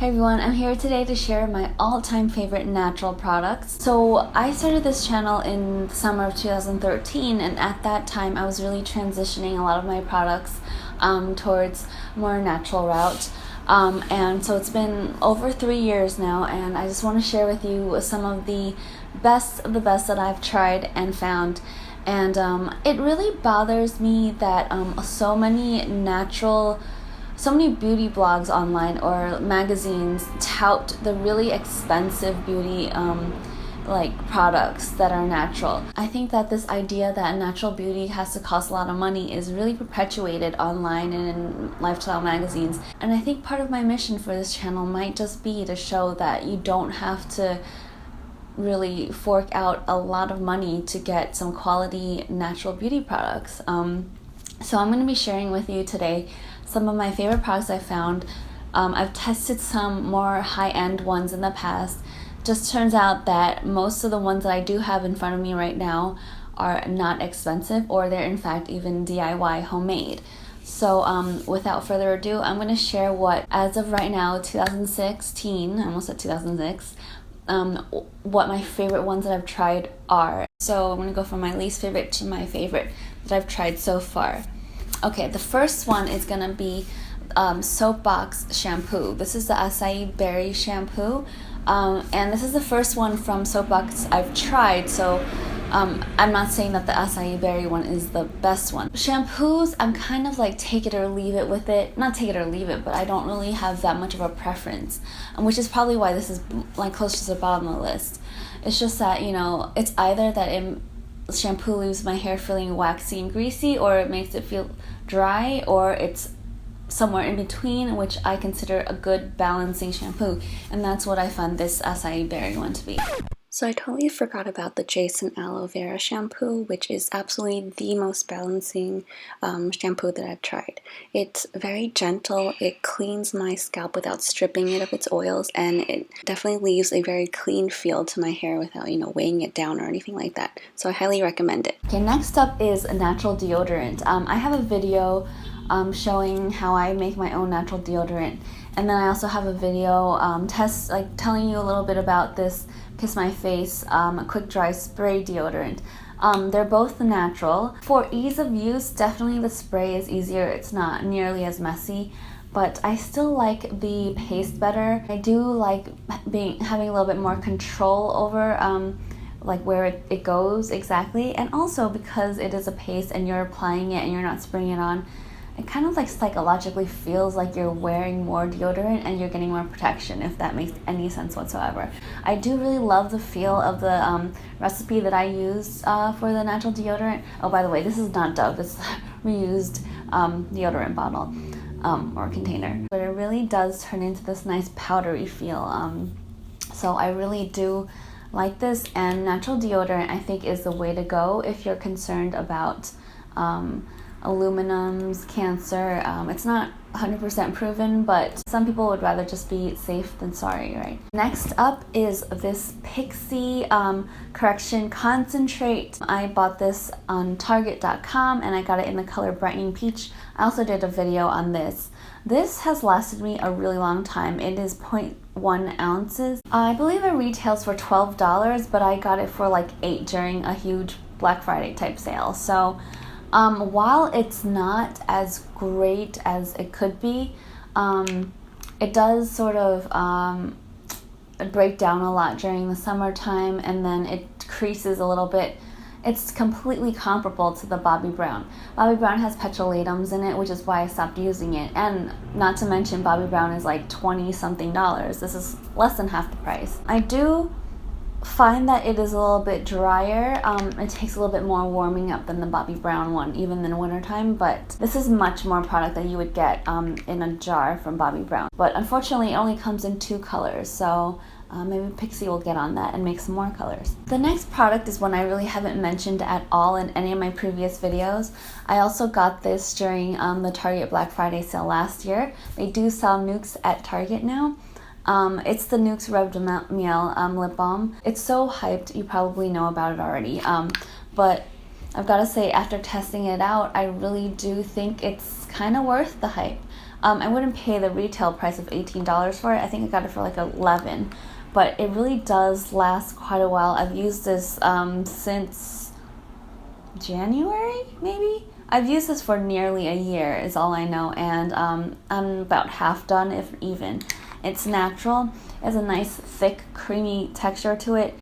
Hey everyone, I'm here today to share my all-time favorite natural products. So I started this channel in the summer of 2013, and at that time I was really transitioning a lot of my products towards a more natural route. And so it's been over 3 years now, and I just want to share with you some of the best that I've tried and found. And it really bothers me that so many beauty blogs online or magazines tout the really expensive beauty products that are natural. I think that this idea that natural beauty has to cost a lot of money is really perpetuated online and in lifestyle magazines. And I think part of my mission for this channel might just be to show that you don't have to really fork out a lot of money to get some quality natural beauty products. So I'm going to be sharing with you today some of my favorite products I found. I've tested some more high-end ones in the past. Just turns out that most of the ones that I do have in front of me right now are not expensive, or they're in fact even DIY homemade. So without further ado, I'm going to share what, as of right now, 2016, I almost said 2006, what my favorite ones that I've tried are. So I'm going to go from my least favorite to my favorite that I've tried so far. Okay, the first one is going to be Soapbox shampoo. This is the Acai berry shampoo, and this is the first one from Soapbox I've tried, so I'm not saying that the Acai berry one is the best one. Shampoos, I'm kind of like take it or leave it with it. Not take it or leave it, but I don't really have that much of a preference, which is probably why this is like close to the bottom of the list. It's just that, you know, it's either that shampoo leaves my hair feeling waxy and greasy, or it makes it feel dry, or it's somewhere in between, which I consider a good balancing shampoo, and that's what I found this Acai berry one to be. So I totally forgot about the Jason Aloe Vera shampoo, which is absolutely the most balancing shampoo that I've tried. It's very gentle, it cleans my scalp without stripping it of its oils, and it definitely leaves a very clean feel to my hair without, you know, weighing it down or anything like that. So I highly recommend it. Okay, next up is a natural deodorant. I have a video showing how I make my own natural deodorant, and then I also have a video telling you a little bit about this Kiss My Face quick dry spray deodorant. They're both natural. For ease of use, definitely the spray is easier. It's not nearly as messy, but I still like the paste better. I do like having a little bit more control over like where it goes exactly, and also because it is a paste and you're applying it and you're not spraying it on, it kind of like psychologically feels like you're wearing more deodorant and you're getting more protection, if that makes any sense whatsoever. I do really love the feel of the recipe that I used for the natural deodorant. Oh, by the way, this is not Dove, it's reused deodorant bottle or container. But it really does turn into this nice powdery feel. So I really do like this, and natural deodorant I think is the way to go if you're concerned about aluminums, cancer. It's not 100% proven, but some people would rather just be safe than sorry, right? Next up is this Pixi Correction Concentrate. I bought this on Target.com, and I got it in the color Brightening Peach. I also did a video on this. This has lasted me a really long time. It is 0.1 ounces. I believe it retails for $12, but I got it for like $8 during a huge Black Friday type sale. So while it's not as great as it could be, it does sort of break down a lot during the summertime, and then it creases a little bit. It's completely comparable to the Bobbi Brown. Bobbi Brown has petrolatums in it, which is why I stopped using it. And not to mention, Bobbi Brown is like $20-something. This is less than half the price. I do find that it is a little bit drier. It takes a little bit more warming up than the Bobbi Brown one, even in wintertime, but this is much more product that you would get in a jar from Bobbi Brown. But unfortunately, it only comes in 2 colors, so maybe Pixi will get on that and make some more colors. The next product is one I really haven't mentioned at all in any of my previous videos. I also got this during the Target Black Friday sale last year. They do sell Nuxe at Target now. It's the Nuxe Reve Miel lip balm. It's so hyped, you probably know about it already. But I've got to say, after testing it out, I really do think it's kind of worth the hype. I wouldn't pay the retail price of $18 for it. I think I got it for like $11, but it really does last quite a while. I've used this since January, maybe? I've used this for nearly a year is all I know, and I'm about half done, if even. It's natural. It has a nice, thick, creamy texture to it.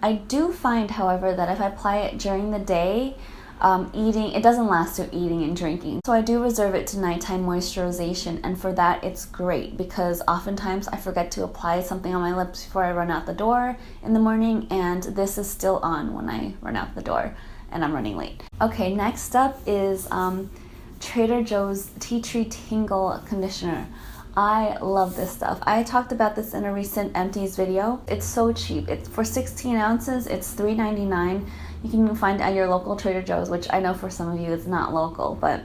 I do find, however, that if I apply it during the day, it doesn't last through eating and drinking. So I do reserve it to nighttime moisturization, and for that it's great because oftentimes I forget to apply something on my lips before I run out the door in the morning, and this is still on when I run out the door and I'm running late. Okay, next up is Trader Joe's Tea Tree Tingle Conditioner. I love this stuff. I talked about this in a recent empties video. It's so cheap. It's for 16 ounces, it's $3.99. You can find it at your local Trader Joe's, which I know for some of you it's not local, but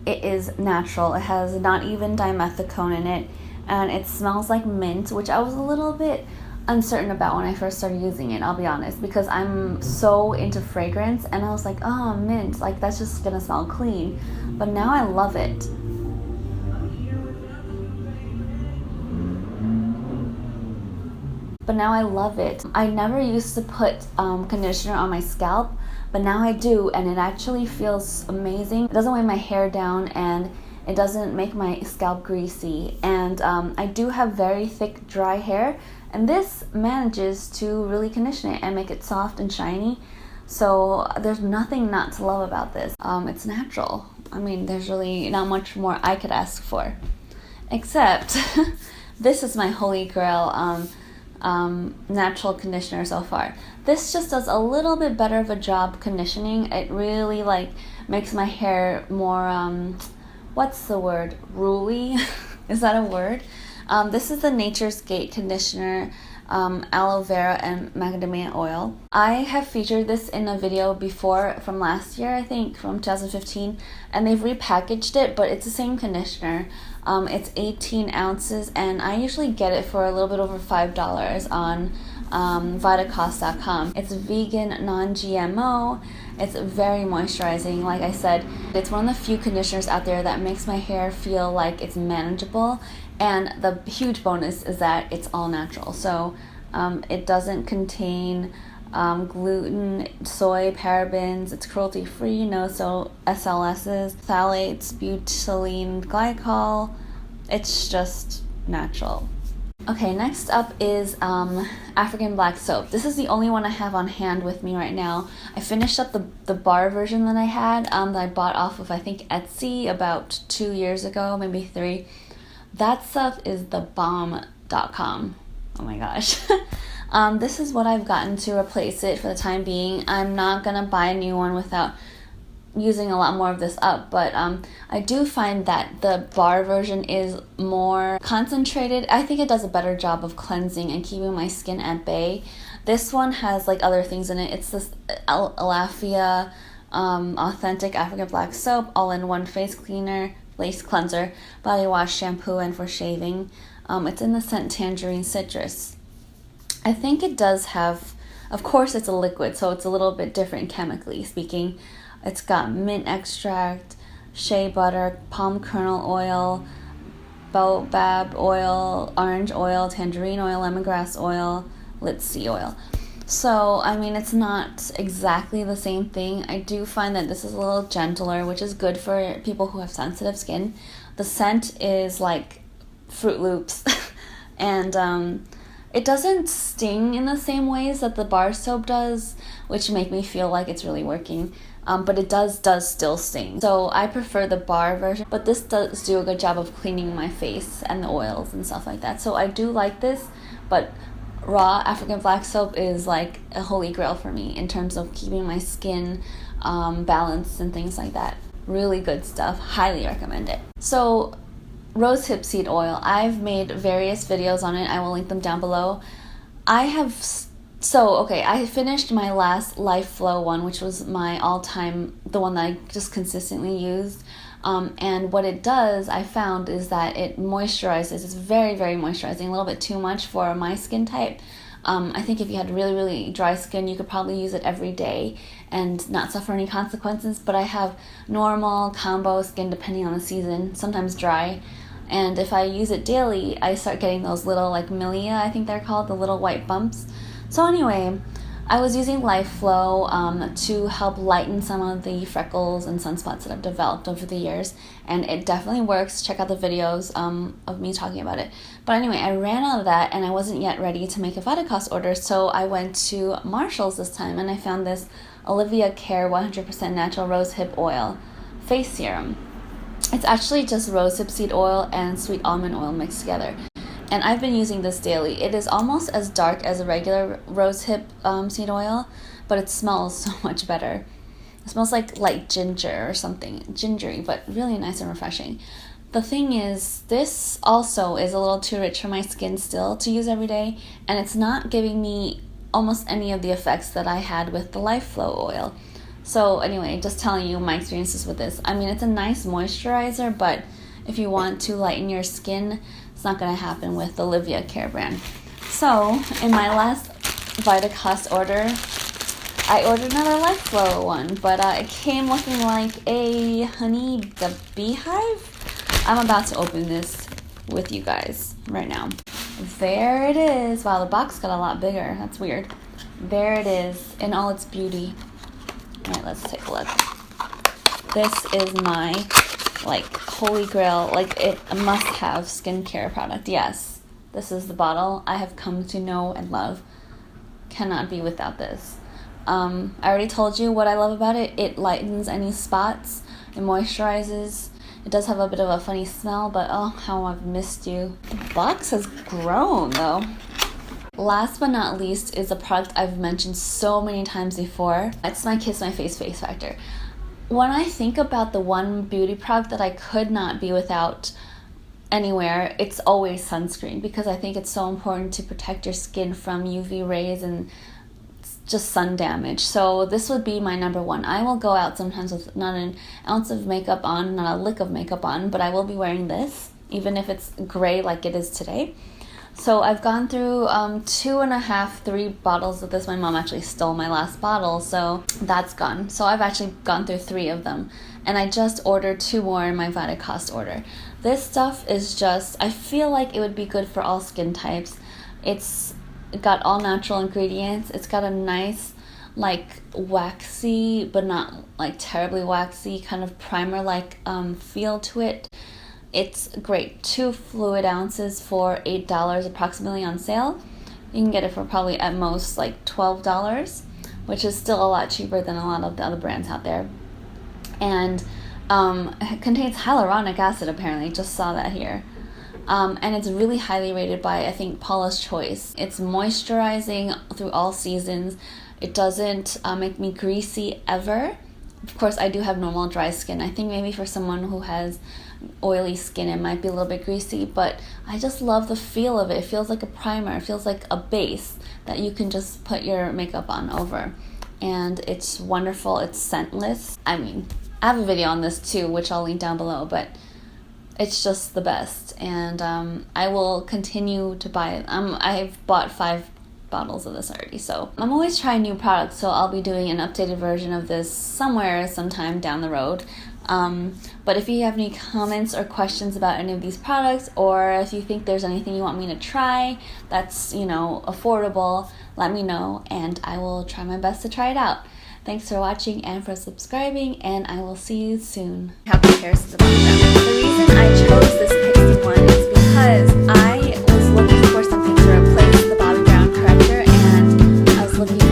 it is natural. It has not even dimethicone in it, and it smells like mint, which I was a little bit uncertain about when I first started using it, I'll be honest, because I'm so into fragrance, and I was like, oh, mint, like that's just gonna smell clean. But now I love it. I never used to put conditioner on my scalp, but now I do, and it actually feels amazing. It doesn't weigh my hair down, and it doesn't make my scalp greasy. And I do have very thick, dry hair, and this manages to really condition it and make it soft and shiny. So there's nothing not to love about this. It's natural. I mean, there's really not much more I could ask for. Except, this is my holy grail natural conditioner so far. This just does a little bit better of a job conditioning. It really like makes my hair more, what's the word? Ruly? Is that a word? This is the Nature's Gate conditioner, aloe vera and macadamia oil. I have featured this in a video before from last year, I think, from 2015, and they've repackaged it, but it's the same conditioner. It's 18 ounces, and I usually get it for a little bit over $5 on Vitacost.com. It's vegan, non-GMO. It's very moisturizing. Like I said, it's one of the few conditioners out there that makes my hair feel like it's manageable, and the huge bonus is that it's all natural. So it doesn't contain gluten, soy, parabens. It's cruelty-free, no SLSs, phthalates, butylene glycol. It's just natural. Okay, next up is African black soap. This is the only one I have on hand with me right now. I finished up the bar version that I had that I bought off of, I think, Etsy about 2 years ago, maybe 3. That stuff is the bomb.com. Oh my gosh. This is what I've gotten to replace it for the time being. I'm not gonna buy a new one without using a lot more of this up, but I do find that the bar version is more concentrated. I think it does a better job of cleansing and keeping my skin at bay. This one has like other things in it. It's this Alafia authentic African black soap, all-in-one face cleaner, face cleanser, body wash, shampoo, and for shaving. It's in the scent Tangerine Citrus. I think it does have, of course it's a liquid, so it's a little bit different chemically speaking. It's got mint extract, shea butter, palm kernel oil, baobab oil, orange oil, tangerine oil, lemongrass oil, linseed oil. So, I mean, it's not exactly the same thing. I do find that this is a little gentler, which is good for people who have sensitive skin. The scent is like Fruit Loops, and it doesn't sting in the same ways that the bar soap does, which make me feel like it's really working. But it does still sting. So I prefer the bar version, but this does do a good job of cleaning my face and the oils and stuff like that. So I do like this, but raw African black soap is like a holy grail for me in terms of keeping my skin balanced and things like that. Really good stuff. Highly recommend it. So rosehip seed oil. I've made various videos on it. I will link them down below. I finished my last Life Flow one, which was my all-time, the one that I just consistently used. And what it does, I found, is that it moisturizes. It's very, very moisturizing, a little bit too much for my skin type. I think if you had really, really dry skin, you could probably use it every day and not suffer any consequences. But I have normal, combo skin depending on the season, sometimes dry. And if I use it daily, I start getting those little, like, milia, I think they're called, the little white bumps. So anyway, I was using Life Flow to help lighten some of the freckles and sunspots that I've developed over the years, and it definitely works. Check out the videos of me talking about it. But anyway, I ran out of that, and I wasn't yet ready to make a Botanica order, so I went to Marshall's this time, and I found this Olivia Care 100% Natural Rosehip Oil Face Serum. It's actually just rosehip seed oil and sweet almond oil mixed together. And I've been using this daily. It is almost as dark as a regular rosehip seed oil, but it smells so much better. It smells like light ginger or something, gingery, but really nice and refreshing. The thing is, this also is a little too rich for my skin still to use every day, and it's not giving me almost any of the effects that I had with the Life Flow oil. So anyway, just telling you my experiences with this. I mean, it's a nice moisturizer, but if you want to lighten your skin, it's not going to happen with the Olivia Care brand. So, in my last Vitacost order, I ordered another Life Flow one, but it came looking like a honey beehive. I'm about to open this with you guys right now. There it is. Wow, the box got a lot bigger. That's weird. There it is in all its beauty. All right, let's take a look. This is my, like, holy grail, like, it a must-have skincare product. Yes, this is the bottle I have come to know and love. Cannot be without this. I already told you what I love about it. It lightens any spots. It moisturizes. It does have a bit of a funny smell, but oh, how I've missed you. The box has grown, though. Last but not least is a product I've mentioned so many times before. It's my Kiss My Face Face Factor. When I think about the one beauty product that I could not be without anywhere, it's always sunscreen, because I think it's so important to protect your skin from UV rays and just sun damage. So this would be my number one. I will go out sometimes with not an ounce of makeup on, not a lick of makeup on, but I will be wearing this, even if it's gray like it is today. So I've gone through 2.5, 3 bottles of this. My mom actually stole my last bottle, so that's gone. So I've actually gone through 3 of them, and I just ordered 2 more in my Vitacost order. This stuff is just, I feel like it would be good for all skin types. It's got all natural ingredients. It's got a nice, like, waxy, but not like terribly waxy, kind of primer-like feel to it. It's great. 2 fluid ounces for $8 approximately on sale. You can get it for probably at most like $12, which is still a lot cheaper than a lot of the other brands out there. And it contains hyaluronic acid, apparently. Just saw that here. And it's really highly rated by, I think, Paula's Choice. It's moisturizing through all seasons. It doesn't make me greasy ever. Of course, I do have normal dry skin. I think maybe for someone who has oily skin, it might be a little bit greasy, but I just love the feel of it. It feels like a primer. It feels like a base that you can just put your makeup on over. And it's wonderful. It's scentless. I mean, I have a video on this too, which I'll link down below, but it's just the best. And I will continue to buy it. I've bought 5 bottles of this already, so I'm always trying new products, so I'll be doing an updated version of this somewhere sometime down the road. But if you have any comments or questions about any of these products, or if you think there's anything you want me to try that's, you know, affordable, let me know and I will try my best to try it out. Thanks for watching and for subscribing, and I will see you soon. How comparisons about them. The reason I chose this Pixi one is because I